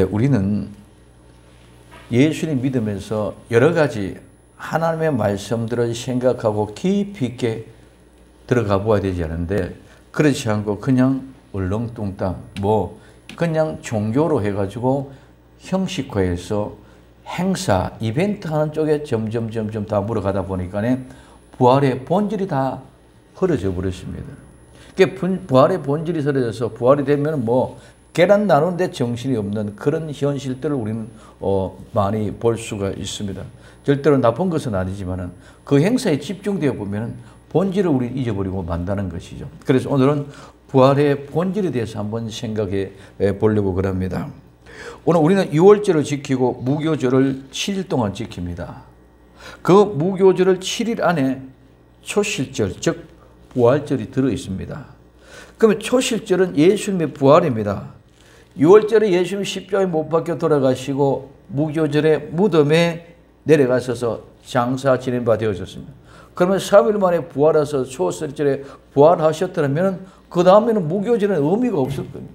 우리는 예수님 믿으면서 여러 가지 하나님의 말씀들을 생각하고 깊이 있게 들어가 보아야 되지 않은데, 그렇지 않고 그냥 얼렁뚱땅 그냥 종교로 해가지고 형식화해서 행사, 이벤트 하는 쪽에 점점 다 물어가다 보니까 부활의 본질이 다 흐려져 버렸습니다. 부활의 본질이 흐려져서 부활이 되면 계란 나누는데 정신이 없는 그런 현실들을 우리는 많이 볼 수가 있습니다. 절대로 나쁜 것은 아니지만 그 행사에 집중되어 보면 본질을 우리 잊어버리고 만다는 것이죠. 그래서 오늘은 부활의 본질에 대해서 한번 생각해 보려고 그럽니다. 오늘 우리는 유월절을 지키고 무교절을 7일 동안 지킵니다. 그 무교절을 7일 안에 초실절, 즉 부활절이 들어 있습니다. 그러면 초실절은 예수님의 부활입니다. 유월절에 예수님이 십자가에 못 박혀 돌아가시고 무교절에 무덤에 내려가셔서 장사 지낸 바 되어졌습니다. 그러면 3일 만에 부활해서 초실절에 부활하셨더라면 그 다음에는 무교절은 의미가 없을 겁니다.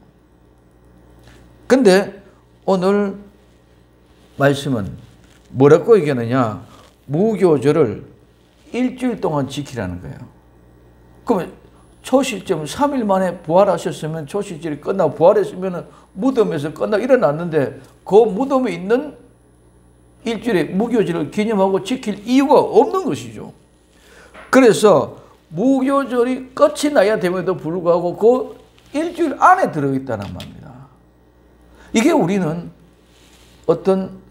근데 오늘 말씀은 뭐라고 얘기하느냐? 무교절을 일주일 동안 지키라는 거예요. 그러면 초실절 3일 만에 부활하셨으면 초실절이 끝나고 부활했으면 무덤에서 끝나고 일어났는데 그 무덤에 있는 일주일의 무교절을 기념하고 지킬 이유가 없는 것이죠. 그래서 무교절이 끝이 나야 됨에도 불구하고 그 일주일 안에 들어있다는 말입니다. 이게 우리는 어떤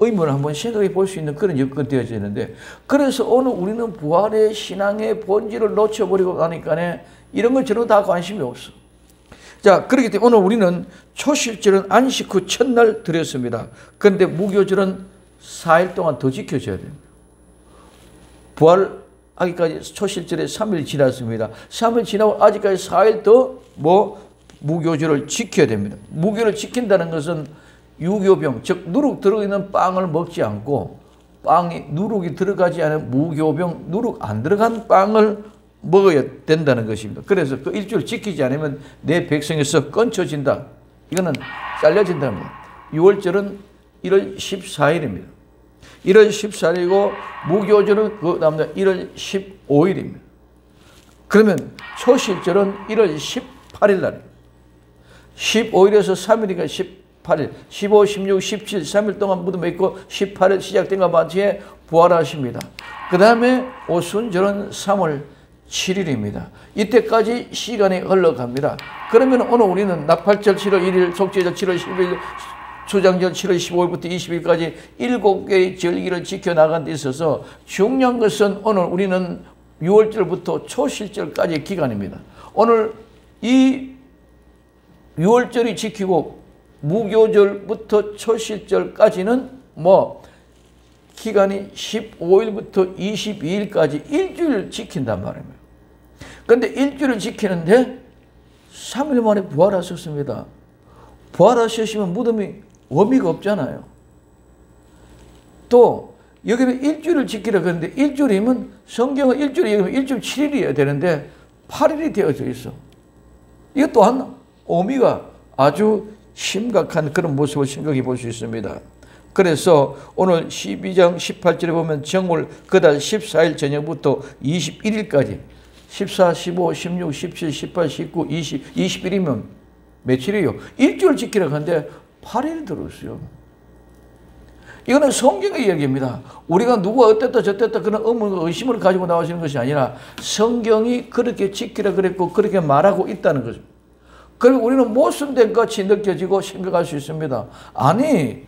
의문을 한번 생각해 볼 수 있는 그런 여건이 되어져 있는데, 그래서 오늘 우리는 부활의 신앙의 본질을 놓쳐버리고 나니까 이런 것 전혀 다 관심이 없어. 자, 그렇기 때문에 오늘 우리는 초실절은 안식 후 첫날 드렸습니다. 그런데 무교절은 4일 동안 더 지켜져야 됩니다. 부활하기까지 초실절에 3일 지났습니다. 3일 지나고 아직까지 4일 더 무교절을 지켜야 됩니다. 무교를 지킨다는 것은 유교병, 즉 누룩 들어있는 빵을 먹지 않고 빵이 누룩이 들어가지 않은 무교병, 누룩 안 들어간 빵을 먹어야 된다는 것입니다. 그래서 그 일주일 지키지 않으면 내 백성에서 끊쳐진다. 이거는 잘려진답니다. 6월절은 1월 14일입니다. 1월 14일이고 무교절은 그 다음날 1월 15일입니다. 그러면 초실절은 1월 18일 날입니다. 15일에서 3일이니까 18일, 15, 16, 17, 3일 동안 무덤에 있고 18일 시작된 것 마치에 부활하십니다. 그 다음에 오순절은 3월 7일입니다. 이때까지 시간이 흘러갑니다. 그러면 오늘 우리는 나팔절 7월 1일, 속죄절 7월 10일, 수장절 7월 15일부터 20일까지 7개의 절기를 지켜나간 데 있어서 중요한 것은 오늘 우리는 6월절부터 초실절까지의 기간입니다. 오늘 이 6월절이 지키고 무교절부터 초실절까지는 기간이 15일부터 22일까지 일주일을 지킨단 말입니다. 그런데 일주일을 지키는데 3일 만에 부활하셨습니다. 부활하셨으면 무덤이 의미가 없잖아요. 또 여기는 일주일을 지키라 그러는데 일주일이면 성경은 일주일 7일이어야 되는데 8일이 되어져 있어. 이것 또한 의미가 아주 심각한 그런 모습을 생각해 볼 수 있습니다. 그래서 오늘 12장 18절에 보면 정월 그달 14일 저녁부터 21일까지 14, 15, 16, 17, 18, 19, 20, 21이면 며칠이에요? 일주일 지키라고 하는데 8일 들었어요. 이거는 성경의 이야기입니다. 우리가 누가 어땠다 저땠다 그런 의심을 가지고 나오시는 것이 아니라 성경이 그렇게 지키라 그랬고 그렇게 말하고 있다는 거죠. 그리고 우리는 모순된 것이 느껴지고 생각할 수 있습니다. 아니,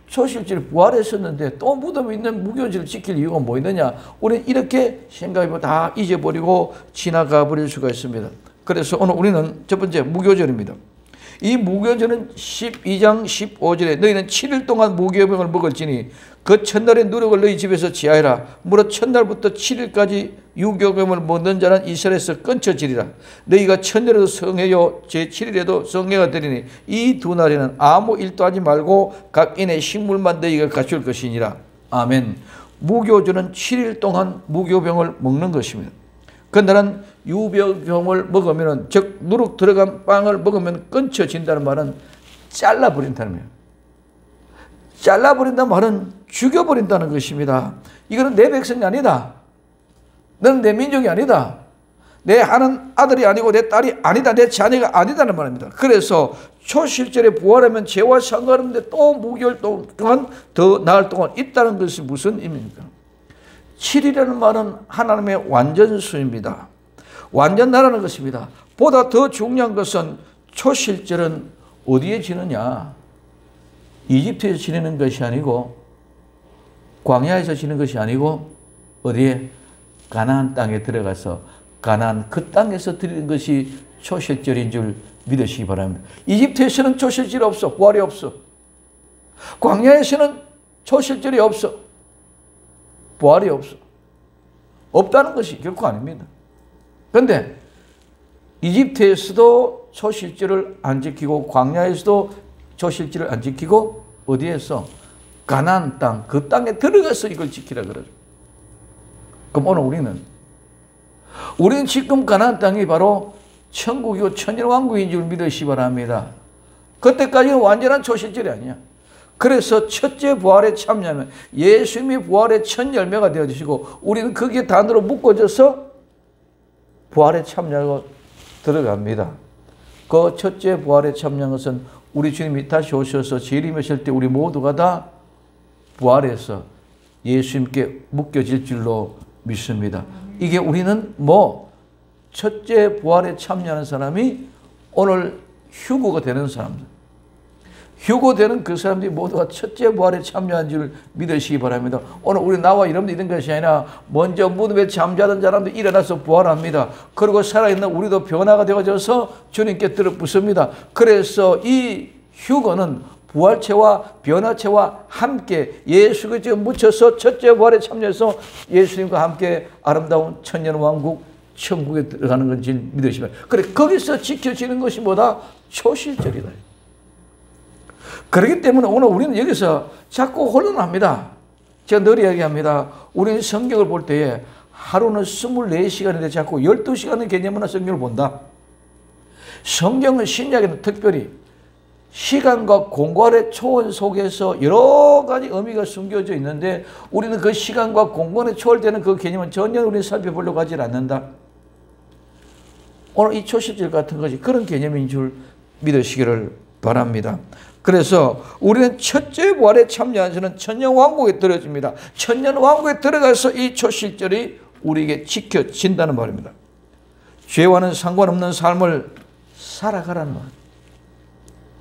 초실절 부활했었는데 또 무덤에 있는 무교절을 지킬 이유가 뭐 있느냐? 우리는 이렇게 생각해보고 다 잊어버리고 지나가 버릴 수가 있습니다. 그래서 오늘 우리는 첫 번째 무교절입니다. 이 무교절은 12장 15절에 너희는 7일 동안 무교병을 먹을지니 그 첫날의 누룩을 너희 집에서 지하해라. 무릇 첫날부터 7일까지 유교병을 먹는 자는 이스라엘에서 끊쳐지리라. 너희가 첫날에도 성회요 제7일에도 성회가 되리니 이 두 날에는 아무 일도 하지 말고 각 인의 식물만 너희가 갖출 것이니라. 아멘. 무교절은 7일 동안 무교병을 먹는 것입니다. 그날은 유교병을 먹으면, 즉 누룩 들어간 빵을 먹으면 끊쳐진다는 말은 잘라버린다는 거예요. 잘라버린다는 말은 죽여버린다는 것입니다. 이거는 내 백성이 아니다. 너는 내 민족이 아니다. 내 하는 아들이 아니고 내 딸이 아니다. 내 자녀가 아니다는 말입니다. 그래서 초실절에 부활하면 죄와 상관없는데 또 무교월 동안 더 나흘 동안 있다는 것이 무슨 의미입니까? 7이라는 말은 하나님의 완전수입니다. 완전나라는 것입니다. 보다 더 중요한 것은 초실절은 어디에 지느냐? 이집트에서 지내는 것이 아니고 광야에서 지내는 것이 아니고 어디에? 가나안 땅에 들어가서 가나안 그 땅에서 드리는 것이 초실절인 줄 믿으시기 바랍니다. 이집트에서는 초실절이 없어. 부활이 없어. 광야에서는 초실절이 없어. 부활이 없어. 없다는 것이 결코 아닙니다. 그런데 이집트에서도 초실절을 안 지키고 광야에서도 초실절을 안 지키고 어디에서? 가나안 땅, 그 땅에 들어가서 이걸 지키라 그러죠. 그럼 오늘 우리는 지금 가나안 땅이 바로 천국이고 천년왕국인 줄 믿으시기 바랍니다. 그때까지는 완전한 초실절이 아니야. 그래서 첫째 부활에 참여하면 예수님이 부활의 첫 열매가 되어주시고 우리는 거기에 단으로 묶어져서 부활에 참여하고 들어갑니다. 그 첫째 부활에 참여한 것은 우리 주님이 다시 오셔서 재림하실 때 우리 모두가 다 부활해서 예수님께 묶여질 줄로 믿습니다. 이게 우리는 첫째 부활에 참여하는 사람이 오늘 휴거가 되는 사람들. 휴거되는 그 사람들이 모두가 첫째 부활에 참여한 줄 믿으시기 바랍니다. 오늘 우리 나와 여러분들 이런 것이 아니라 먼저 무덤에 잠자던 사람도 일어나서 부활합니다. 그리고 살아있는 우리도 변화가 되어져서 주님께 들어붙습니다. 그래서 이 휴거는 부활체와 변화체와 함께 예수 그리스도에 묻혀서 첫째 부활에 참여해서 예수님과 함께 아름다운 천년왕국 천국에 들어가는 건지 믿으시면 그래 거기서 지켜지는 것이 뭐다? 초실절이다. 그렇기 때문에 오늘 우리는 여기서 자꾸 혼란합니다. 제가 늘 이야기합니다. 우리는 성경을 볼 때에 하루는 24시간인데 자꾸 12시간의 개념으로 성경을 본다. 성경은 신약에는 특별히 시간과 공간의 초월 속에서 여러 가지 의미가 숨겨져 있는데 우리는 그 시간과 공간에 초월되는 그 개념은 전혀 우리는 살펴보려고 하지 않는다. 오늘 이 초실절 같은 것이 그런 개념인 줄 믿으시기를 바랍니다. 그래서 우리는 첫째 부활에 참여한 자는 천년왕국에 들어집니다. 천년왕국에 들어가서 이 초실절이 우리에게 지켜진다는 말입니다. 죄와는 상관없는 삶을 살아가라는 말.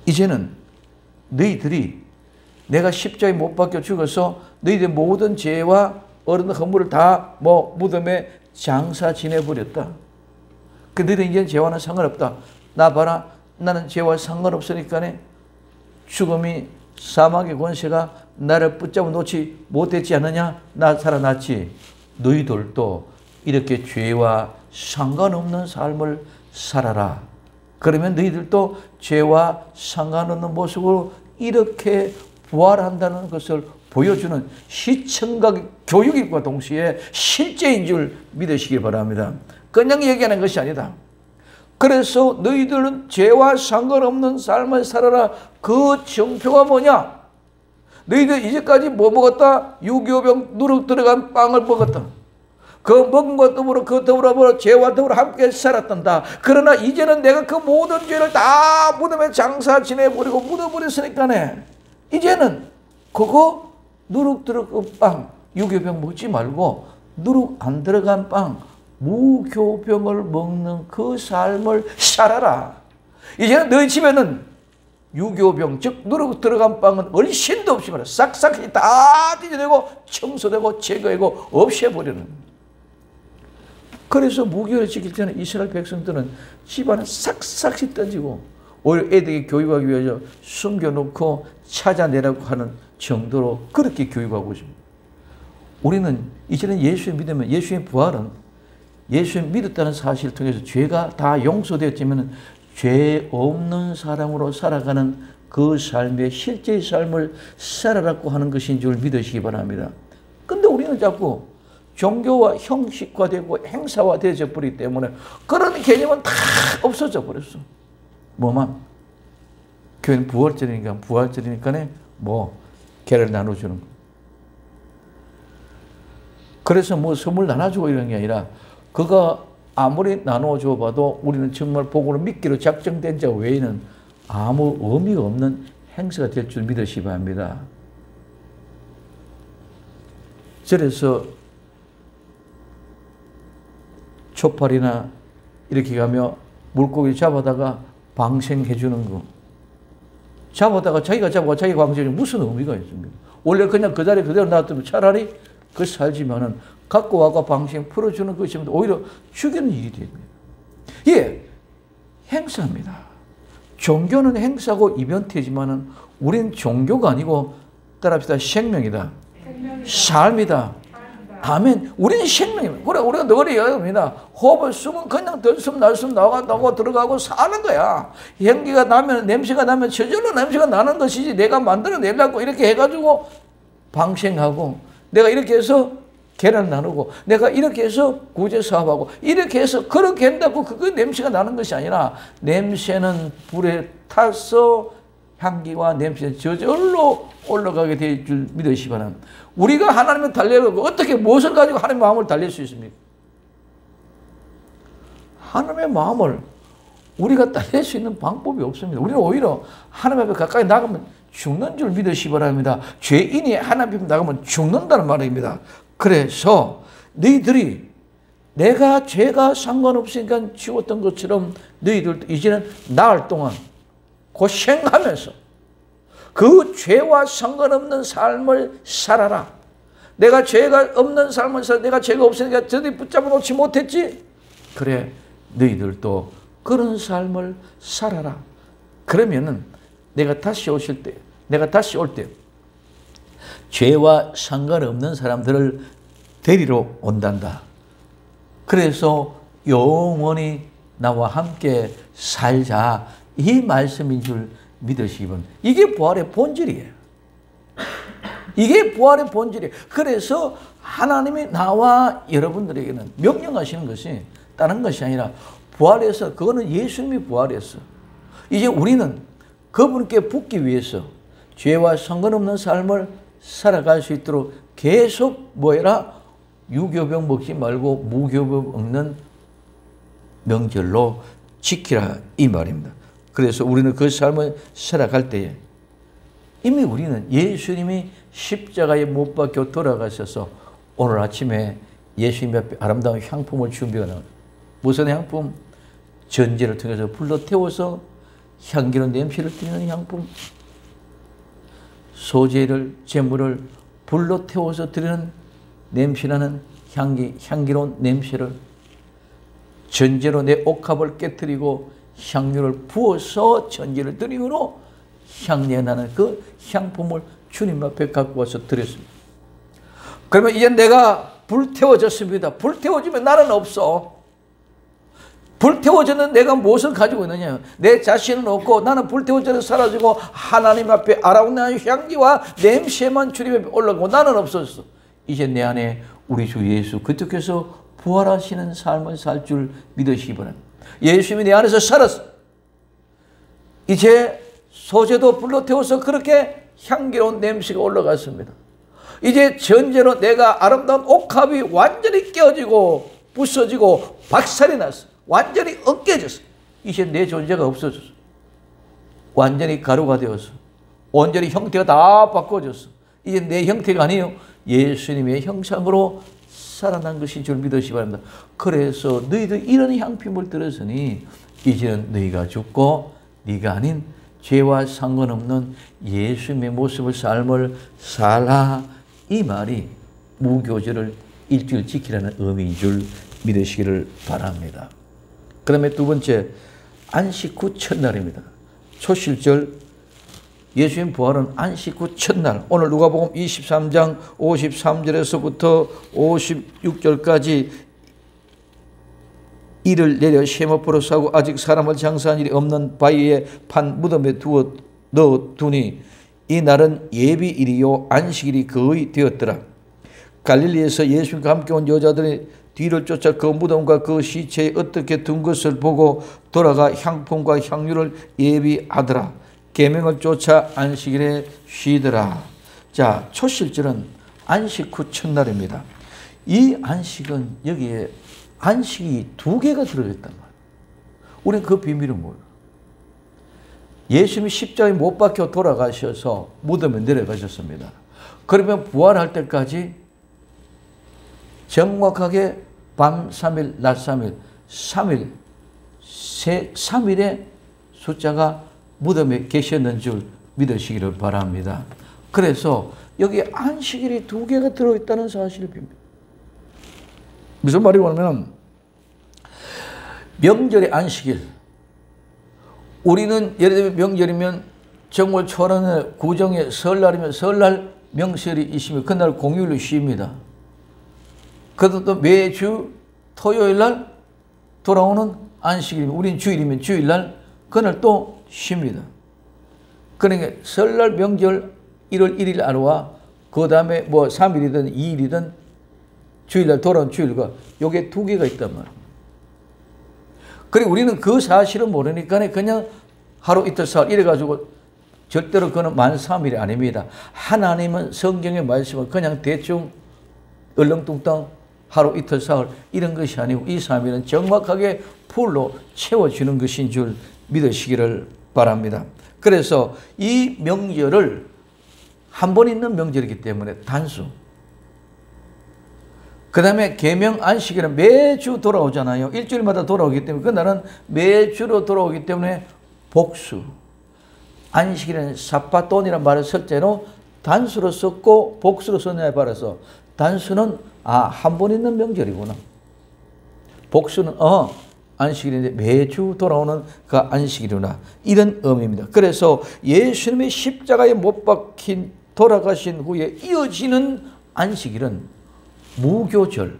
이제는 너희들이 내가 십자가에 못 박혀 죽어서 너희들 모든 죄와 어른 허물을 다 무덤에 장사 지내버렸다. 그 너희들 이제는 죄와는 상관없다. 나 봐라. 나는 죄와 상관없으니까 죽음이 사망의 권세가 나를 붙잡아 놓지 못했지 않느냐? 나 살아났지. 너희들도 이렇게 죄와 상관없는 삶을 살아라. 그러면 너희들도 죄와 상관없는 모습으로 이렇게 부활한다는 것을 보여주는 시청각 교육과 동시에 실제인 줄 믿으시기 바랍니다. 그냥 얘기하는 것이 아니다. 그래서 너희들은 죄와 상관없는 삶을 살아라. 그 정표가 뭐냐? 너희들 이제까지 뭐 먹었다? 유교병 누룩 들어간 빵을 먹었다. 그 먹은 것 더불어 그 더불어 죄와 더불어 함께 살았단다. 그러나 이제는 내가 그 모든 죄를 다 무덤에 장사 지내버리고 묻어버렸으니까네. 이제는 그거 누룩 들어간 빵 유교병 먹지 말고 누룩 안 들어간 빵 무교병을 먹는 그 삶을 살아라. 이제는 너희 집에는 유교병 즉 누룩 들어간 빵은 얼씬도 없이 말이야. 싹싹이 다 뒤져내고 청소되고 제거하고 없애버리는. 그래서 무교를 지킬 때는 이스라엘 백성들은 집안을 싹싹이 던지고 오히려 애들에게 교육하기 위해서 숨겨놓고 찾아내라고 하는 정도로 그렇게 교육하고 있습니다. 우리는 이제는 예수를 믿으면 예수의 부활은 예수를 믿었다는 사실을 통해서 죄가 다 용서되었지만 죄 없는 사람으로 살아가는 그 삶의 실제의 삶을 살아라고 하는 것인 줄 믿으시기 바랍니다. 그런데 우리는 자꾸 종교와 형식화되고 행사화되어져 버리기 때문에 그런 개념은 다 없어져 버렸어. 뭐만? 교회는 부활절이니까 계란을 나눠주는 거예요. 그래서 뭐 선물 나눠주고 이런 게 아니라 그가 아무리 나눠줘 봐도 우리는 정말 복으로 믿기로 작정된 자 외에는 아무 의미가 없는 행사가 될 줄 믿으시기 바랍니다. 그래서 초팔이나 이렇게 가며 물고기 잡아다가 방생해 주는 거. 잡아다가 자기가 잡아가 자기가 방생해 무슨 의미가 있습니까? 원래 그냥 그 자리에 그대로 놔두면 차라리 그 살지만은 갖고 와가 방생 풀어주는 것이면 오히려 죽이는 일이 됩니다. 예, 행사입니다. 종교는 행사고 이벤트지만은 우린 종교가 아니고 따라합시다. 생명이다. 삶이다. 아멘. 우리는 생명입니다. 그래, 우리가 늘 얘기합니다. 호흡을 숨은 그냥 들숨 날숨 나가고 들어가고 사는 거야. 연기가 나면, 냄새가 나면 저절로 냄새가 나는 것이지 내가 만들어내려고 이렇게 해가지고 방생하고 내가 이렇게 해서 계란 나누고 내가 이렇게 해서 구제 사업하고 이렇게 해서 그렇게 한다고 그거 냄새가 나는 것이 아니라 냄새는 불에 타서 향기와 냄새는 저절로 올라가게 될 줄 믿으시기 바랍니다. 우리가 하나님을 달래고 어떻게 무엇을 가지고 하나님의 마음을 달랠 수 있습니까? 하나님의 마음을 우리가 달랠 수 있는 방법이 없습니다. 우리는 오히려 하나님 앞에 가까이 나가면 죽는 줄 믿으시기 바랍니다. 죄인이 하나님 앞에 나가면 죽는다는 말입니다. 그래서 너희들이 내가 죄가 상관없으니까 지웠던 것처럼 너희들도 이제는 나흘 동안 고생하면서 그 죄와 상관없는 삶을 살아라. 내가 죄가 없는 삶을 살아. 내가 죄가 없으니까 저들이 붙잡아 놓지 못했지. 그래, 너희들도 그런 삶을 살아라. 그러면은 내가 다시 올 때 죄와 상관없는 사람들을 데리러 온단다. 그래서 영원히 나와 함께 살자. 이 말씀인 줄 믿으시기 바랍니다. 이게 부활의 본질이에요. 이게 부활의 본질이에요. 그래서 하나님이 나와 여러분들에게는 명령하시는 것이 다른 것이 아니라 부활해서 그거는 예수님이 부활했어. 이제 우리는 그분께 붙기 위해서 죄와 상관없는 삶을 살아갈 수 있도록 계속 뭐해라? 유교병 먹지 말고 무교병 먹는 명절로 지키라 이 말입니다. 그래서 우리는 그 삶을 살아갈 때에 이미 우리는 예수님이 십자가에 못 박혀 돌아가셔서 오늘 아침에 예수님 앞에 아름다운 향품을 준비해 나옵니다. 무슨 향품? 전제를 통해서 불로 태워서 향기로운 냄새를 띠는 향품. 소재를, 재물을 불로 태워서 드리는 냄새나는 향기로운 냄새를 전제로 내 옥합을 깨뜨리고 향유를 부어서 전제를 드림으로 향내 나는 그 향품을 주님 앞에 갖고 와서 드렸습니다. 그러면 이제 내가 불태워졌습니다. 불태워지면 나는 없어. 불태워졌는 내가 무엇을 가지고 있느냐? 내 자신은 없고 나는 불태워져서 사라지고 하나님 앞에 아름다운 향기와 냄새만 주님 앞에 올라가고 나는 없었어. 이제 내 안에 우리 주 예수 그쪽에서 부활하시는 삶을 살 줄 믿으시기 바랍니다. 예수님이 내 안에서 살았어. 이제 소재도 불로 태워서 그렇게 향기로운 냄새가 올라갔습니다. 이제 전제로 내가 아름다운 옥합이 완전히 깨어지고 부서지고 박살이 났어. 완전히 엉겨졌어. 이제 내 존재가 없어졌어. 완전히 가루가 되었어. 온전히 형태가 다 바꿔졌어. 이제 내 형태가 아니에요. 예수님의 형상으로 살아난 것인 줄 믿으시기 바랍니다. 그래서 너희들 이런 향품을 들었으니 이제는 너희가 죽고 네가 아닌 죄와 상관없는 예수님의 모습을 삶을 살아. 이 말이 무교절을 일주일 지키라는 의미인 줄 믿으시기를 바랍니다. 그 다음에 두 번째, 안식 후 첫날입니다. 초실절, 예수님 부활은 안식 후 첫날. 오늘 누가복음 23장 53절에서부터 56절까지 이를 내려 세마포로 싸고 아직 사람을 장사한 일이 없는 바위에 판 무덤에 넣어두니 이 날은 예비일이요 안식일이 거의 되었더라. 갈릴리에서 예수님과 함께 온 여자들이 뒤를 쫓아 그 무덤과 그 시체에 어떻게 둔 것을 보고 돌아가 향품과 향유를 예비하더라. 계명을 쫓아 안식일에 쉬더라. 자, 초실절은 안식 후 첫날입니다. 이 안식은 여기에 안식이 2개가 들어있단 말이에요. 우리는 그 비밀을 몰라. 예수님이 십자가에 못 박혀 돌아가셔서 무덤에 내려가셨습니다. 그러면 부활할 때까지 정확하게 밤 3일, 낮 3일, 3일, 3일의 숫자가 무덤에 계셨는 줄 믿으시기를 바랍니다. 그래서 여기 안식일이 2개가 들어있다는 사실을 빕니다. 무슨 말이냐면 명절의 안식일, 우리는 예를 들면 명절이면 정월 초하루에 구정에 설날이면 설날 명절이 있으면 그날 공휴일로 쉽니다. 그래도 또 매주 토요일 날 돌아오는 안식일이면 우린 주일이면 주일날 그날 또 쉽니다. 그러니까 설날 명절 1월 1일 하루와 그 다음에 뭐 3일이든 2일이든 주일날 돌아온 주일과 요게 2개가 있단 말이에요. 그리고 우리는 그 사실을 모르니까 그냥 하루 이틀 사흘 이래가지고 절대로 그는 만 3일이 아닙니다. 하나님은 성경의 말씀을 그냥 대충 얼렁뚱땅 하루 이틀 사흘 이런 것이 아니고 이 3일은 정확하게 풀로 채워주는 것인 줄 믿으시기를 바랍니다. 그래서 이 명절을 한 번 있는 명절이기 때문에 단수. 그 다음에 계명 안식일은 매주 돌아오잖아요. 일주일마다 돌아오기 때문에 그날은 매주로 돌아오기 때문에 복수. 안식일은 사파돈이라는 말을 실제로 단수로 썼고 복수로 썼냐에 따라서 단수는 한 번 있는 명절이구나. 복수는 안식일인데 매주 돌아오는 그 안식일이구나. 이런 의미입니다. 그래서 예수님의 십자가에 못 박힌 돌아가신 후에 이어지는 안식일은 무교절,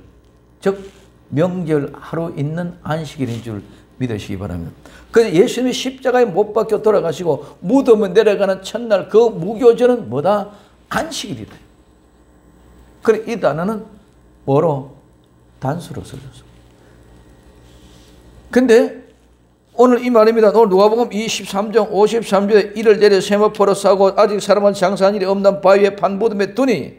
즉 명절 하루 있는 안식일인 줄 믿으시기 바랍니다. 그래서 예수님이 십자가에 못 박혀 돌아가시고 무덤에 내려가는 첫날 그 무교절은 뭐다? 안식일이다. 그래 이 단어는 뭐로? 단수로 써졌어. 근데 오늘 이 말입니다. 오늘 누가복음 23장 53절에 이를 내려 세마포로 싸고 아직 사람은 장사한 일이 없는 바위에 판무덤에 두니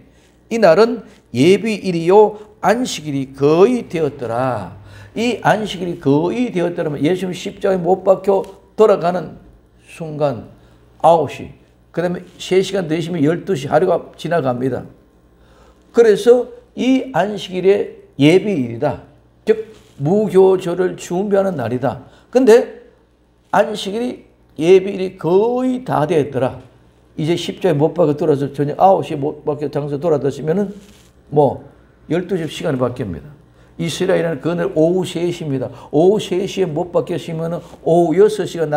이날은 예비일이요 안식일이 거의 되었더라. 이 안식일이 거의 되었더라면 예수님 십자가에 못 박혀 돌아가는 순간 9시, 그 다음에 3시간 더 있으면 12시 하루가 지나갑니다. 그래서 이 안식일의 예비일이다. 즉 무교절을 준비하는 날이다. 근데 안식일이 예비일이 거의 다 되었더라. 이제 십자가에 못 박혀 돌아서 저녁 9시에 못 박혀 장사 돌아다시면은 뭐 12시 시간이 바뀝니다. 이스라엘은 그날 오후 3시입니다. 오후 3시에 못 박혔으면 오후 6시가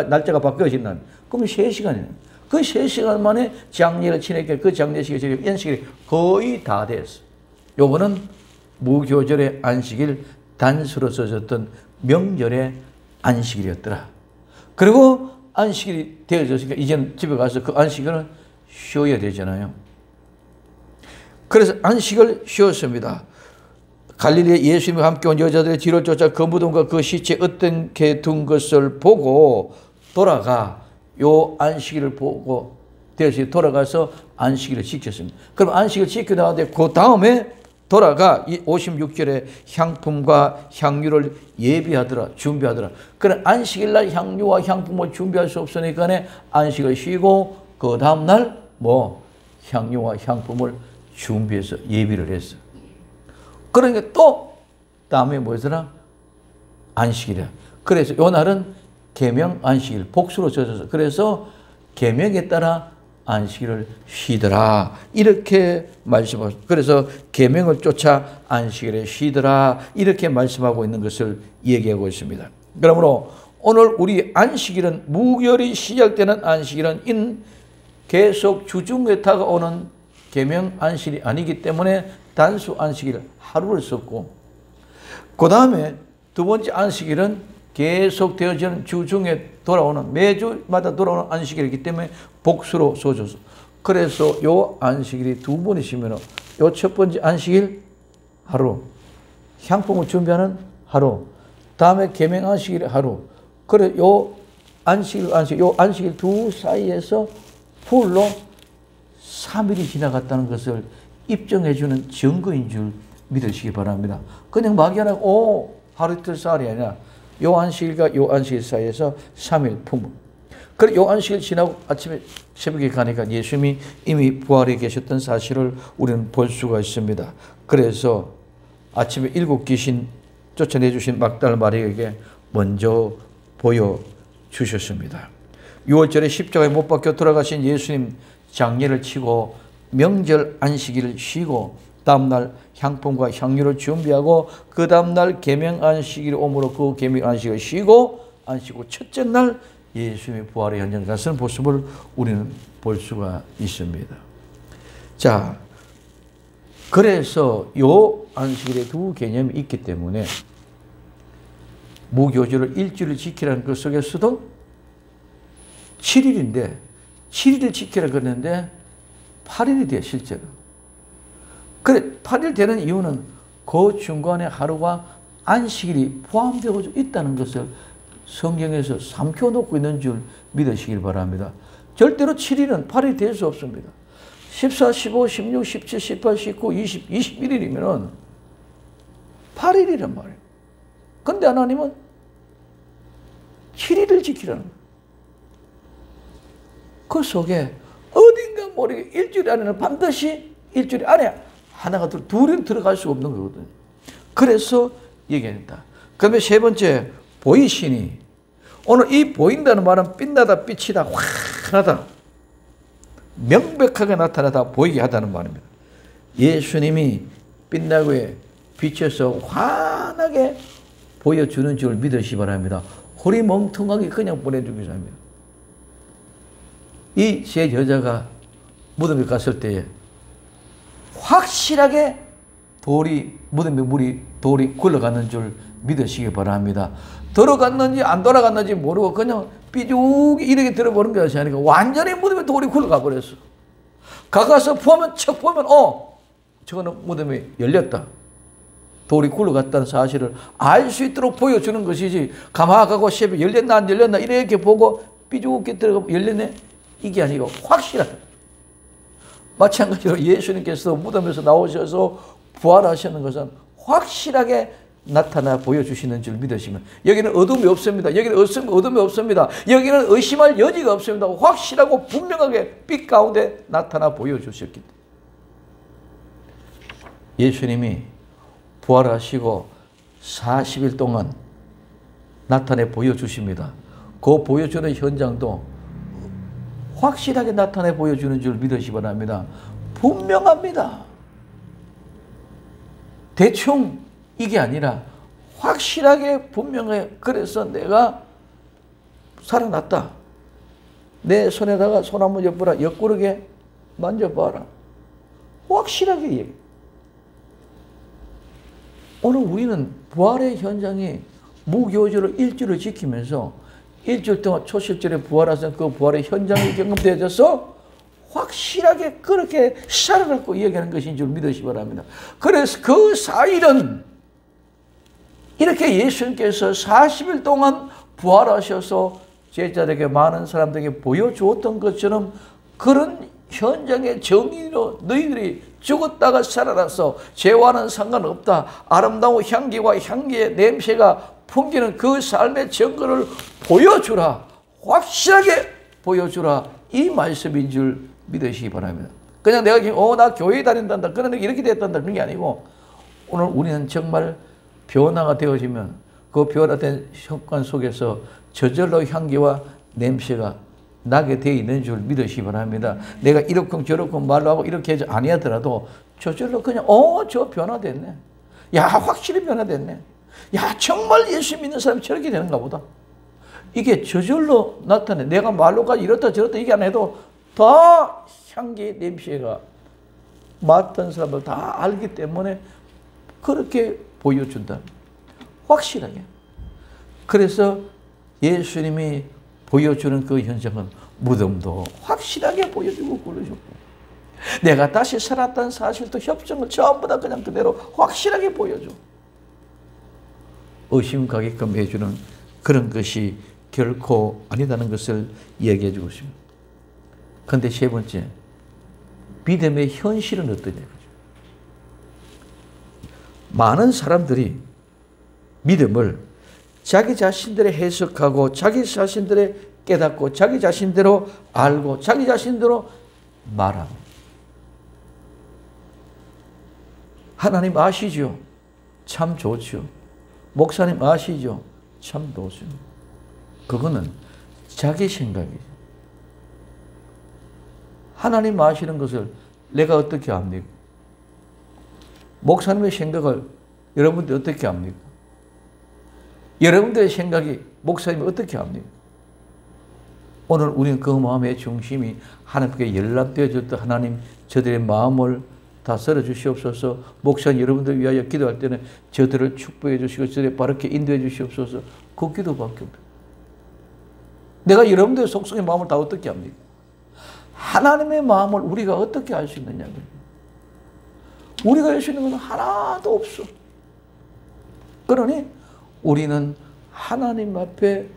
날짜가 바뀌어진다. 그러면 3시간이에요. 그 3시간 만에 장례를 치니까 그 장례식이 연식이 거의 다 됐어. 요거는 무교절의 안식일 단수로 써졌던 명절의 안식일이었더라. 그리고 안식일이 되어졌으니까 이제는 집에 가서 그 안식일을 쉬어야 되잖아요. 그래서 안식을 쉬었습니다. 갈릴리에 예수님과 함께 온 여자들의 뒤를 쫓아 그 무덤과 그 시체 어떻게 둔 것을 보고 돌아가 요 안식일을 보고 되어서 돌아가서 안식일을 지켰습니다. 그럼 안식을 지켜 나왔는데 그 다음에 돌아가 56절에 향품과 향유를 예비하더라, 준비하더라. 그래 안식일날 향유와 향품을 준비할 수 없으니까 안식을 쉬고 그 다음날 뭐 향유와 향품을 준비해서 예비를 했어. 그러니까 또 다음에 뭐더라? 안식일이야. 그래서 요 날은 계명 안식일, 복수로 져서 그래서 계명에 따라 안식일을 쉬더라. 이렇게 말씀하고 그래서 계명을 쫓아 안식일에 쉬더라. 이렇게 말씀하고 있는 것을 얘기하고 있습니다. 그러므로 오늘 우리 안식일은 무교절이 시작되는 안식일은 계속 주중에 다가오는 계명 안식일이 아니기 때문에 단수 안식일 하루를 썼고 그 다음에 두 번째 안식일은 계속 되어지는 주중에 돌아오는 매주마다 돌아오는 안식일이기 때문에 복수로 써줘서 그래서 요 안식일이 두 번 있으면 요 첫 번째 안식일 하루, 향품을 준비하는 하루, 다음에 계명 안식일 하루. 그래 요 안식일 두 사이에서 풀로 3일이 지나갔다는 것을 입증해주는 증거인 줄 믿으시기 바랍니다. 그냥 막연하고 하루 이틀 사흘이 아니라 요한식일과 요한식일 사이에서 3일 풍부. 그래 요한식일 지나고 아침에 새벽에 가니까 예수님이 이미 부활해 계셨던 사실을 우리는 볼 수가 있습니다. 그래서 아침에 7 귀신 쫓아내주신 막달 마리아에게 먼저 보여주셨습니다. 6월절에 십자가에 못 박혀 돌아가신 예수님 장례를 치고 명절 안식일을 쉬고 다음날 향품과 향유를 준비하고 그 다음날 계명 안식일이 오므로 그 계명 안식일을 쉬고 안식고 첫째 날 예수님의 부활의 현장 같은 모습을 우리는 볼 수가 있습니다. 자, 그래서 요 안식일에 두 개념이 있기 때문에 무교절을 일주일을 지키라는 그 속에서도 7일인데 7일을 지키라 그랬는데 8일이 돼 실제로. 그래 8일 되는 이유는 그 중간에 하루가 안식일이 포함되어 있다는 것을 성경에서 삼켜놓고 있는 줄 믿으시길 바랍니다. 절대로 7일은 8일이 될 수 없습니다. 14, 15, 16, 17, 18, 19, 20, 21일이면 8일이란 말이에요. 근데 하나님은 7일을 지키라는 거예요. 그 속에 어딘가 모르게 일주일 안에는 반드시 일주일 안에 하나가 둘은 들어갈 수가 없는 거거든요. 그래서 얘기합니다. 그러면 세 번째, 보이시니. 오늘 이 보인다는 말은 빛나다, 빛이다, 환하다, 명백하게 나타나다, 보이게 하다는 말입니다. 예수님이 빛나고에 비춰서 환하게 보여주는 줄 믿으시기 바랍니다. 호리멍텅하게 그냥 보내주기 합니다. 이 세 여자가 무덤에 갔을 때에 확실하게 무덤에 돌이 굴러가는 줄 믿으시기 바랍니다. 들어갔는지 안 돌아갔는지 모르고 그냥 삐죽이 이렇게 들어보는 것이 아니라 완전히 무덤에 돌이 굴러가 버렸어. 가서 보면 척 보면 저거는 무덤이 열렸다. 돌이 굴러갔다는 사실을 알 수 있도록 보여주는 것이지 가마가고 셰프 열렸나 안 열렸나 이렇게 보고 삐죽이 들어가면 열렸네 이게 아니고 확실하다. 마찬가지로 예수님께서 무덤에서 나오셔서 부활하시는 것은 확실하게 나타나 보여주시는 줄 믿으시면 여기는 어둠이 없습니다. 여기는 어둠이 없습니다. 여기는 의심할 여지가 없습니다. 확실하고 분명하게 빛 가운데 나타나 보여주셨기 때문에 예수님이 부활하시고 40일 동안 나타내 보여주십니다. 그 보여주는 현장도 확실하게 나타내 보여주는 줄 믿으시기 바랍니다. 분명합니다. 대충 이게 아니라 확실하게 분명해. 그래서 내가 살아났다. 내 손에다가 손 한번 엿보라. 옆구르게 만져봐라. 확실하게 얘기해. 오늘 우리는 부활의 현장이 무교절을 일주일을 지키면서 일주일 동안 초실절에 부활하신 그 부활의 현장이 경험되어져서 확실하게 그렇게 살아났고 이야기하는 것인 줄 믿으시기 바랍니다. 그래서 그 4일은 이렇게 예수님께서 40일 동안 부활하셔서 제자들에게 많은 사람들에게 보여주었던 것처럼 그런 현장의 정의로 너희들이 죽었다가 살아나서 죄와는 상관없다. 아름다운 향기와 향기의 냄새가 풍기는 그 삶의 증거를 보여주라. 확실하게 보여주라. 이 말씀인 줄 믿으시기 바랍니다. 그냥 내가 나 교회 다닌단다. 그러니까 이렇게 됐단다. 그런 게 아니고 오늘 우리는 정말 변화가 되어지면 그 변화된 습관 속에서 저절로 향기와 냄새가 나게 되어 있는 줄 믿으시기 바랍니다. 내가 이렇게 저렇게 말로 하고 이렇게 하지 아니하더라도 저절로 그냥 저 변화됐네. 야 확실히 변화됐네. 야 정말 예수 믿는 사람이 저렇게 되는가 보다. 이게 저절로 나타내. 내가 말로까지 이렇다 저렇다 이게 안 해도 다 향기 냄새가 맡은 사람을 다 알기 때문에 그렇게 보여준다. 확실하게. 그래서 예수님이 보여주는 그 현장은 무덤도 확실하게 보여주고 그러셨고 내가 다시 살았다는 사실도 협정을 전부 다 그냥 그대로 확실하게 보여줘. 의심 가게끔 해주는 그런 것이 결코 아니다는 것을 얘기해 주고 있습니다. 그런데 세 번째, 믿음의 현실은 어떠냐. 많은 사람들이 믿음을 자기 자신들의 해석하고 자기 자신들의 깨닫고 자기 자신대로 알고 자기 자신대로 말합니다. 하나님 아시죠? 참 좋죠. 목사님 아시죠? 참 좋죠. 그거는 자기 생각이죠. 하나님 아시는 것을 내가 어떻게 압니까? 목사님의 생각을 여러분들이 어떻게 압니까? 여러분들의 생각이 목사님이 어떻게 압니까? 오늘 우리는 그 마음의 중심이 하나님께 연락되어질 때 하나님 저들의 마음을 다스려 주시옵소서. 목사님 여러분들 위하여 기도할 때는 저들을 축복해 주시고 저들을 바르게 인도해 주시옵소서. 그 기도밖에 없다. 내가 여러분들의 속성의 마음을 다 어떻게 합니까? 하나님의 마음을 우리가 어떻게 알 수 있느냐. 우리가 알 수 있는 것은 하나도 없어. 그러니 우리는 하나님 앞에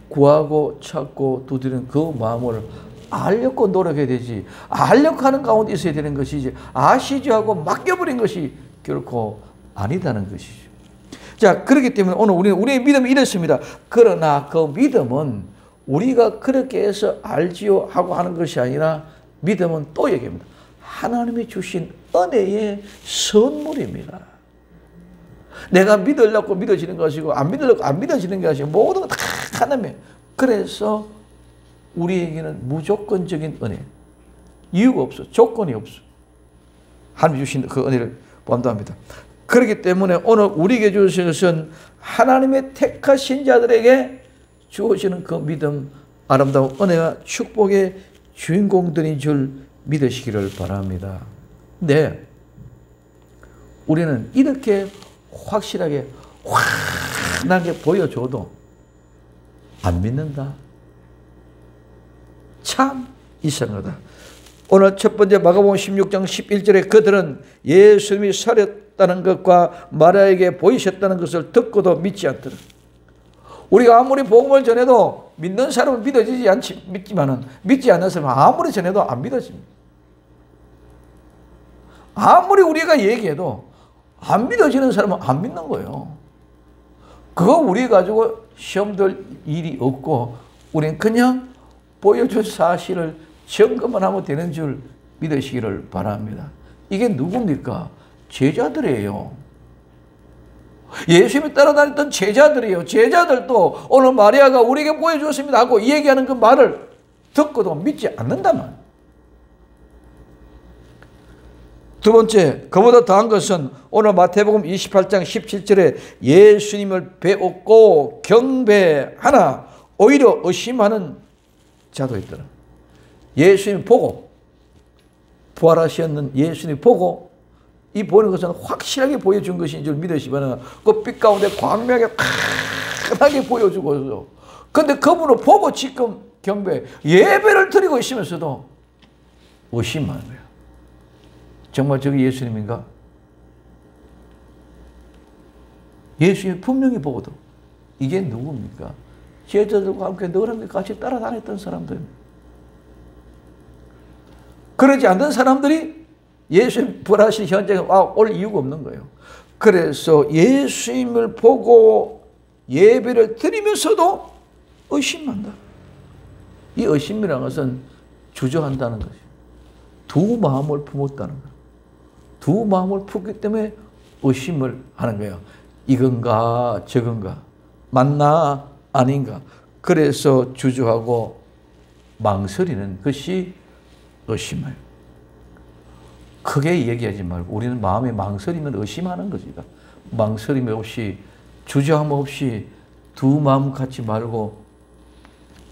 구하고 찾고 두드리는 그 마음을 알려고 노력해야 되지. 알려고 하는 가운데 있어야 되는 것이지. 아시죠 하고 맡겨버린 것이 결코 아니다는 것이죠. 자, 그렇기 때문에 오늘 우리의 믿음이 이렇습니다. 그러나 그 믿음은 우리가 그렇게 해서 알지요 하고 하는 것이 아니라 믿음은 또 얘기합니다. 하나님이 주신 은혜의 선물입니다. 내가 믿으려고 믿어지는 것이고 안 믿으려고 안 믿어지는 것이 모든 건 다 하나님이에요. 그래서 우리에게는 무조건적인 은혜. 이유가 없어. 조건이 없어. 하나님이 주신 그 은혜를 본답니다. 그렇기 때문에 오늘 우리에게 주신 것은 하나님의 택하신 자들에게 주어지는 그 믿음, 아름다운 은혜와 축복의 주인공들인 줄 믿으시기를 바랍니다. 네, 우리는 이렇게 확실하게 환하게 보여줘도 안 믿는다. 참 이상하다. 오늘 첫 번째 마가복음 16장 11절에 그들은 예수님이 살았다는 것과 마리아에게 보이셨다는 것을 듣고도 믿지 않더라. 우리가 아무리 복음을 전해도 믿는 사람은 믿지만은 믿지 않는 사람은 아무리 전해도 안 믿어집니다. 아무리 우리가 얘기해도 안 믿어지는 사람은 안 믿는 거예요. 그거 우리 가지고 시험 들 일이 없고 우리는 그냥 보여준 사실을 점검만 하면 되는 줄 믿으시기를 바랍니다. 이게 누굽니까? 제자들이에요. 예수님이 따라다녔던 제자들이에요. 제자들도 오늘 마리아가 우리에게 보여주었습니다 하고 얘기하는 그 말을 듣고도 믿지 않는단 말이에요. 두 번째, 그보다 더한 것은 오늘 마태복음 28장 17절에 예수님을 배웠고 경배하나 오히려 의심하는 자도 있더라. 예수님 보고, 부활하셨는 예수님 보고 이 보는 것은 확실하게 보여준 것인 줄 믿으시면 그 빛 가운데 광명하게 환하게 보여주고서 근데 그분을 보고 지금 경배 예배를 드리고 있으면서도 의심하는 거예요. 정말 저게 예수님인가? 예수님 분명히 보고도 이게 누굽니까? 제자들과 함께 늘 같이 따라다녔던 사람들. 그러지 않는 사람들이 예수님 부활하신 현장에 올 이유가 없는 거예요. 그래서 예수님을 보고 예배를 드리면서도 의심한다. 이 의심이라는 것은 주저한다는 것이죠. 두 마음을 품었다는 거예요. 두 마음을 품기 때문에 의심을 하는 거예요. 이건가 저건가 맞나 아닌가. 그래서 주저하고 망설이는 것이 의심을. 크게 얘기하지 말고 우리는 마음에 망설이면 의심하는 것이다. 망설임 없이 주저함 없이 두 마음 갖지 말고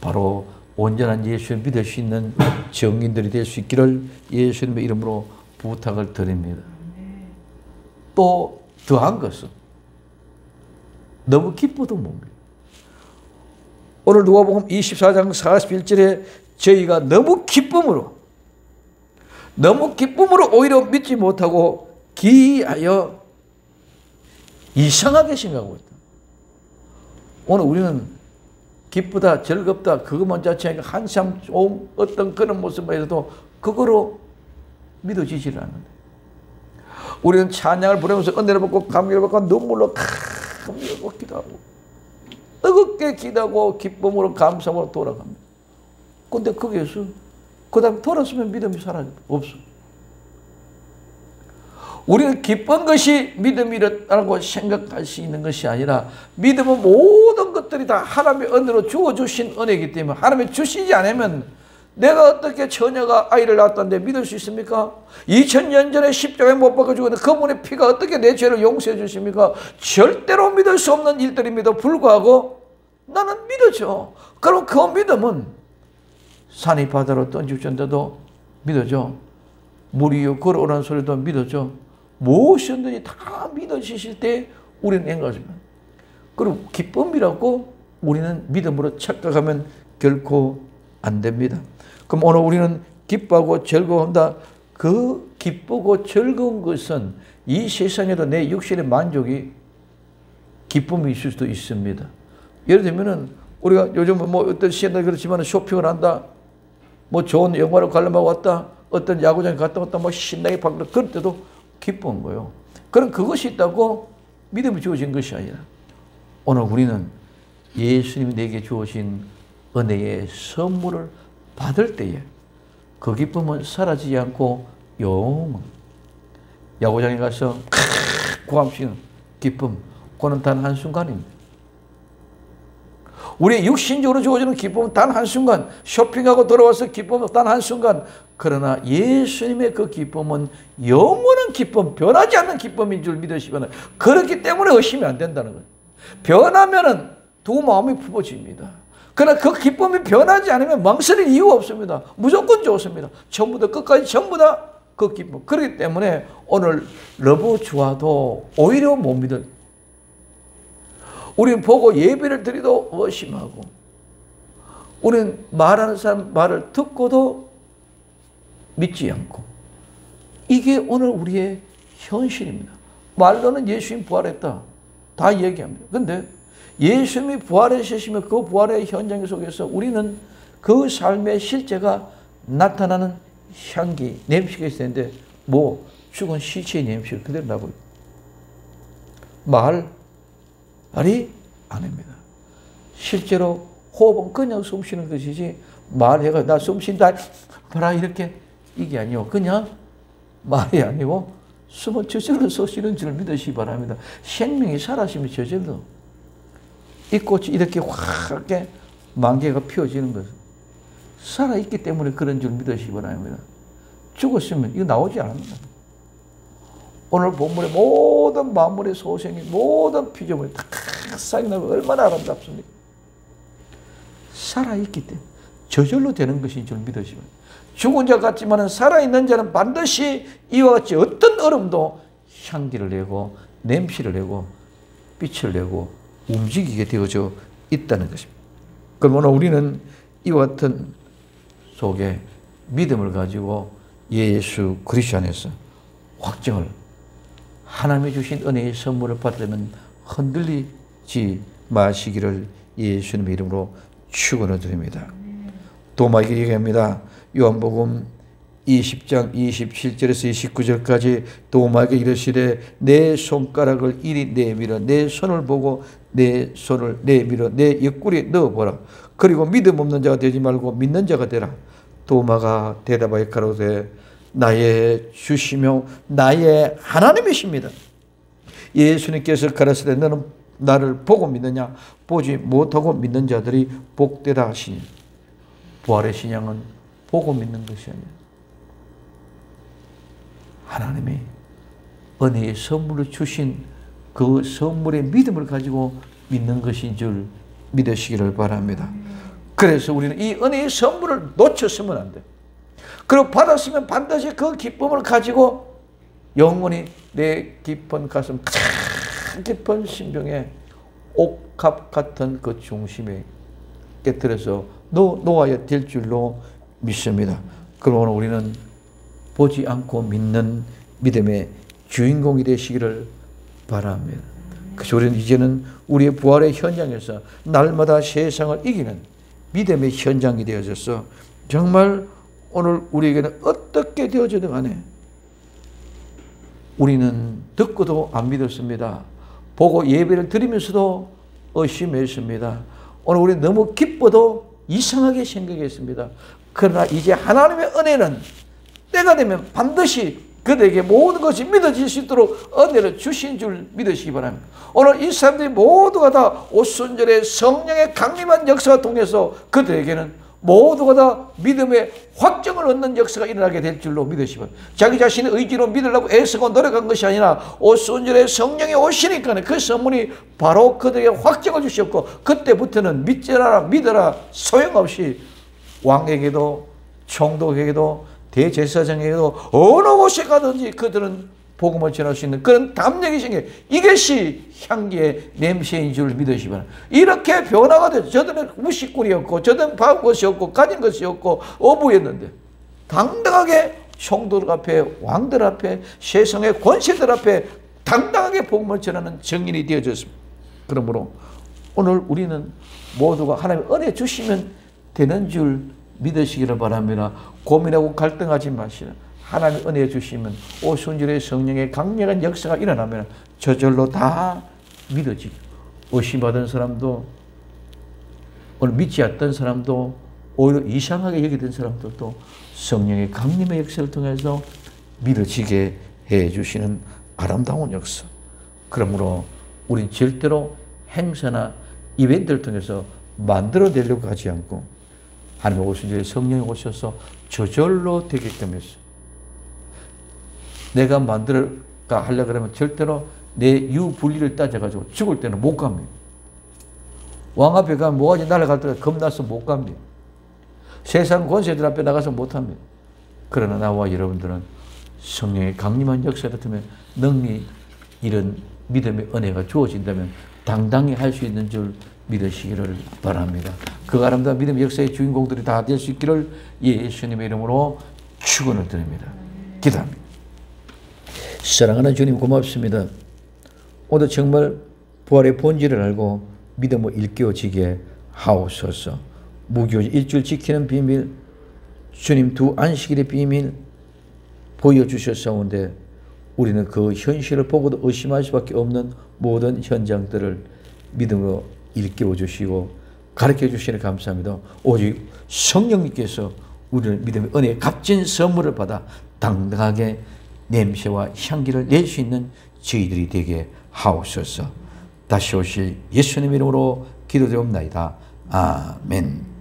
바로 온전한 예수를 믿을 수 있는 정인들이 될 수 있기를 예수님의 이름으로 부탁을 드립니다. 또 더한 것은 너무 기뻐도 뭡니다. 오늘 누가복음 24장 41절에 저희가 너무 기쁨으로 오히려 믿지 못하고 기이하여 이상하게 생각하고 있다. 오늘 우리는 기쁘다, 즐겁다, 그것만 자체가 한참 좋은 어떤 그런 모습만 해도 그거로 믿어지질 않는데. 우리는 찬양을 부르면서 은혜를 받고 감격을 받고 눈물로 감격을 기도하고 뜨겁게 기도하고 기쁨으로 감사함으로 돌아갑니다. 근데 거기에서 그 다음에 돌았으면 믿음이 사라져. 없어. 우리는 기쁜 것이 믿음이라고 생각할 수 있는 것이 아니라 믿음은 모든 것들이 다 하나님의 은혜로 주어주신 은혜이기 때문에 하나님이 주시지 않으면 내가 어떻게 처녀가 아이를 낳았다는데 믿을 수 있습니까? 2000년 전에 십자가에 못 박아 죽었는데 그분의 피가 어떻게 내 죄를 용서해 주십니까? 절대로 믿을 수 없는 일들임에도 불구하고 나는 믿어져. 그럼 그 믿음은 산이 바다로 던지던데도 믿어져. 물이 위에 걸어오라는 소리도 믿어져. 무엇이든지 다 믿어지실 때 우리는 행하십니다. 그리고 기쁨이라고 우리는 믿음으로 착각하면 결코 안 됩니다. 그럼 오늘 우리는 기뻐하고 즐거워한다. 그 기쁘고 즐거운 것은 이 세상에도 내 육신의 만족이 기쁨이 있을 수도 있습니다. 예를 들면은 우리가 요즘 뭐 어떤 시간도 그렇지만 쇼핑을 한다. 뭐 좋은 영화를 관람하고 왔다. 어떤 야구장에 갔다 왔다. 뭐 신나게 박다. 그럴 때도 기쁜 거예요. 그럼 그것이 있다고 믿음이 주어진 것이 아니라 오늘 우리는 예수님이 내게 주어진 은혜의 선물을 받을 때에 그 기쁨은 사라지지 않고 영원. 야구장에 가서 고함치는 기쁨, 그건 단 한순간입니다. 우리 육신적으로 주어지는 기쁨은 단 한순간, 쇼핑하고 돌아와서 기쁨은 단 한순간. 그러나 예수님의 그 기쁨은 영원한 기쁨, 변하지 않는 기쁨인 줄 믿으시면 그렇기 때문에 의심이 안 된다는 거예요. 변하면은 두 마음이 품어집니다. 그러나 그 기쁨이 변하지 않으면 망설일 이유가 없습니다. 무조건 좋습니다. 처음부터 끝까지 전부 다 그 기쁨. 그렇기 때문에 오늘 러브 주와도 오히려 못 믿어요. 우리는 보고 예배를 드리도 의심하고, 우리는 말하는 사람 말을 듣고도 믿지 않고, 이게 오늘 우리의 현실입니다. 말로는 예수님 부활했다. 다 얘기합니다. 그런데 예수님이 부활하시면 그 부활의 현장 속에서 우리는 그 삶의 실제가 나타나는 향기, 냄새가 있을 텐데, 뭐, 죽은 시체의 냄새가 그대로 나고, 말이 아닙니다. 실제로 호흡은 그냥 숨 쉬는 것이지, 말해가 나 숨 쉰다, 봐라, 이렇게, 이게 아니요. 그냥 말이 아니고, 숨은 저절로 쏘시는 줄 믿으시기 바랍니다. 생명이 살아있으면 저절로. 이 꽃이 이렇게 확 만개가 피어지는 것은 살아있기 때문에 그런 줄 믿으시기 바랍니다. 죽었으면 이거 나오지 않습니다. 오늘 본문의 모든 만물의 소생이 모든 피조물이 다 쌓여나면 얼마나 아름답습니까? 살아있기 때문에 저절로 되는 것인 줄 믿으시면, 죽은 자 같지만 살아있는 자는 반드시 이와 같이 어떤 얼음도 향기를 내고 냄새를 내고 빛을 내고 움직이게 되어져 있다는 것입니다. 그럼 오늘 우리는 이와 같은 속에 믿음을 가지고 예수 그리스도 안에서 확정을, 하나님이 주신 은혜의 선물을 받으려면 흔들리지 마시기를 예수님의 이름으로 축원을 드립니다. 도마에게 얘기합니다. 요한복음 20장 27절에서 29절까지 도마에게 이르시되 내 손가락을 이리 내밀어 내 손을 보고 내 손을 내밀어 내 옆구리에 넣어보라. 그리고 믿음 없는 자가 되지 말고 믿는 자가 되라. 도마가 대답하여 가로되 나의 주시며 나의 하나님이십니다. 예수님께서 가라사대 너는 나를 보고 믿느냐? 보지 못하고 믿는 자들이 복되다 하시니. 부활의 신앙은 보고 믿는 것이 아니라 하나님이 은혜의 선물을 주신 그 선물의 믿음을 가지고 믿는 것인 줄 믿으시기를 바랍니다. 그래서 우리는 이 은혜의 선물을 놓쳤으면 안 돼. 그리고 받았으면 반드시 그 기쁨을 가지고 영원히 내 깊은 가슴, 가장 깊은 심령에 옥합 같은 그 중심에 깨뜨려서 놓아야 될 줄로 믿습니다. 그럼 오늘 우리는 보지 않고 믿는 믿음의 주인공이 되시기를 바랍니다. 그래서 우리는 이제는 우리의 부활의 현장에서 날마다 세상을 이기는 믿음의 현장이 되어져서 정말 오늘 우리에게는 어떻게 되어지든 간에 우리는 듣고도 안 믿었습니다. 보고 예배를 드리면서도 의심했습니다. 오늘 우리는 너무 기뻐도 이상하게 생각했습니다. 그러나 이제 하나님의 은혜는 때가 되면 반드시 그들에게 모든 것이 믿어질 수 있도록 은혜를 주신 줄 믿으시기 바랍니다. 오늘 이 사람들이 모두가 다 오순절에 성령의 강림한 역사가 통해서 그들에게는 모두가 다 믿음의 확정을 얻는 역사가 일어나게 될 줄로 믿으시기 바랍니다. 자기 자신의 의지로 믿으려고 애쓰고 노력한 것이 아니라 오순절에 성령이 오시니까 그 선물이 바로 그들에게 확정을 주셨고, 그때부터는 믿으라 믿어라 소용없이 왕에게도 총독에게도 대제사장에게도 어느 곳에 가든지 그들은 복음을 전할 수 있는 그런 담력이 생겨. 이것이 향기의 냄새인 줄 믿으시기 바랍니다. 이렇게 변화가 돼서 저들은 무식꾼이었고 저들은 받은 것이 없고 가진 것이 없고 어부였는데 당당하게 총독 앞에 왕들 앞에 세상의 권세들 앞에 당당하게 복음을 전하는 증인이 되어졌습니다. 그러므로 오늘 우리는 모두가 하나님의 은혜 주시면 되는 줄 믿으시기를 바랍니다. 고민하고 갈등하지 마시라. 하나님 은혜 주시면 오순절의 성령의 강력한 역사가 일어나면 저절로 다 믿어지고, 의심받은 사람도 오늘 믿지 않던 사람도 오히려 이상하게 여기던 사람들도 성령의 강림의 역사를 통해서 믿어지게 해주시는 아름다운 역사. 그러므로 우린 절대로 행사나 이벤트를 통해서 만들어내려고 하지 않고 하나님의 오순절에 성령이 오셔서 저절로 되게끔 했어. 내가 만들까 하려고 그러면 절대로 내 유불리를 따져가지고 죽을 때는 못 갑니다. 왕 앞에 가면 뭐가지 날아갈 때 겁나서 못 갑니다. 세상 권세들 앞에 나가서 못 합니다. 그러나 나와 여러분들은 성령의 강림한 역사를 통해 능히 이런 믿음의 은혜가 주어진다면 당당히 할 수 있는 줄 믿으시기를 바랍니다. 그 아름다운 믿음의 역사의 주인공들이 다 될 수 있기를 예수님의 이름으로 축원을 드립니다. 기도합니다. 사랑하는 주님 고맙습니다. 오늘 정말 부활의 본질을 알고 믿음을 일깨워지게 하옵소서. 무교지 일주일 지키는 비밀, 주님 두 안식일의 비밀 보여주셨사온데 우리는 그 현실을 보고도 의심할 수밖에 없는 모든 현장들을 믿음으로 일깨워 주시고 가르쳐 주시니 감사합니다. 오직 성령님께서 우리를 믿음의 은혜의 값진 선물을 받아 당당하게 냄새와 향기를 낼 수 있는 저희들이 되게 하옵소서. 다시 오실 예수님 이름으로 기도드리옵나이다. 아멘.